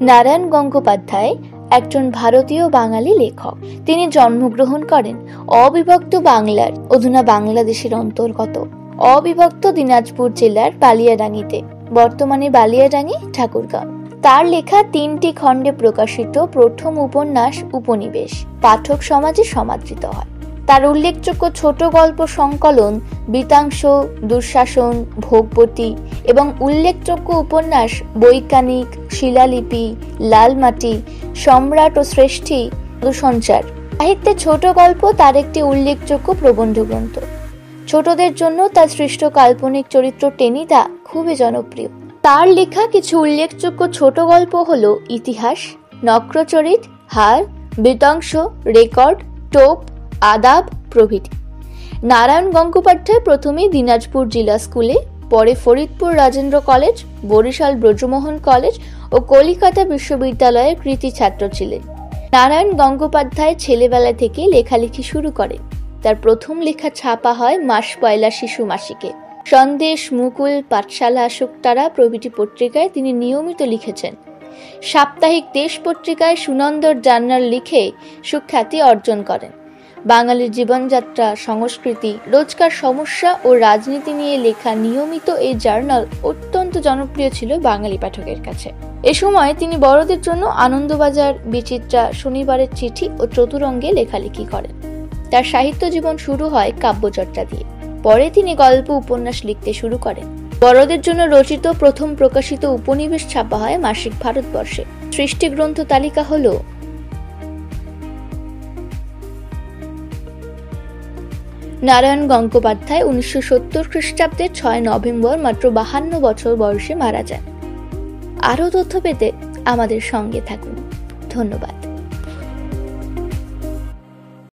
নারায়ণ গঙ্গোপাধ্যায় একজন ভারতীয় বাঙালি লেখক। তিনি জন্মগ্রহণ করেন অবিভক্ত বাংলার, অধুনা বাংলাদেশের অন্তর্গত অবিভক্ত দিনাজপুর জেলার বালিয়াডাঙ্গিতে, বর্তমানে বালিয়াডাঙ্গি, ঠাকুরগাঁও। তার লেখা 3টি খণ্ডে প্রকাশিত প্রথম উপন্যাস উপনিবেশ পাঠক সমাজে সমাদৃত হয়। তার উল্লেখযোগ্য ছোট গল্প সংকলন বৃতাংশ, দুঃশাসন, ভোগবতী এবং উল্লেখযোগ্য উপন্যাস বৈজ্ঞানিক, শিলালিপি, লালমাটি, সম্রাট ও শ্রেষ্ঠী, সঞ্চার। সাহিত্যে ছোট গল্প তার একটি উল্লেখযোগ্য প্রবন্ধ গ্রন্থ। ছোটদের জন্য তার সৃষ্ট কাল্পনিক চরিত্র টেনিদা খুবই জনপ্রিয়। তার লেখা কিছু উল্লেখযোগ্য ছোট গল্প হল ইতিহাস, নক্রচরিত, হার, বৃতাংশ, রেকর্ড, টোপ, আদাব প্রভৃতি। নারায়ণ গঙ্গোপাধ্যায় প্রথমে দিনাজপুর জিলা স্কুলে, পরে ফরিদপুর রাজেন্দ্র কলেজ, বরিশাল ব্রজমোহন কলেজ ও কলিকাতা বিশ্ববিদ্যালয়ের কৃতী ছাত্র ছিলেন। নারায়ণ গঙ্গোপাধ্যায় ছেলেবেলা থেকে লেখালেখি শুরু করেন। তার প্রথম লেখা ছাপা হয় মাস পয়লা শিশু মাসিকে। সন্দেশ, মুকুল, পাঠশালা, শুকতারা প্রভৃতি পত্রিকায় তিনি নিয়মিত লিখেছেন। সাপ্তাহিক দেশ পত্রিকায় সুনন্দর জার্নাল লিখে সুখ্যাতি অর্জন করেন। বাঙালির জীবনযাত্রা, সংস্কৃতি, রোজকার সমস্যা ও রাজনীতি নিয়ে লেখা নিয়মিত এই জার্নাল অত্যন্ত জনপ্রিয় ছিল বাঙালি পাঠকের কাছে। এ সময় তিনি বড়দের জন্য আনন্দবাজার, বিচিত্রা, শনিবারের চিঠি ও চতুরঙ্গে লেখালেখি করেন। তার সাহিত্য জীবন শুরু হয় কাব্যচর্চা দিয়ে। পরে তিনি গল্প, উপন্যাস লিখতে শুরু করেন। বড়দের জন্য রচিত প্রথম প্রকাশিত উপনিবেশ ছাপা হয় মাসিক ভারতবর্ষে। সৃষ্টি গ্রন্থ তালিকা হল: নারায়ণ গঙ্গোপাধ্যায় 1970 খ্রিস্টাব্দের 6 নভেম্বর মাত্র 52 বছর বয়সে মারা যান। আরও তথ্য পেতে আমাদের সঙ্গে থাকুন। ধন্যবাদ।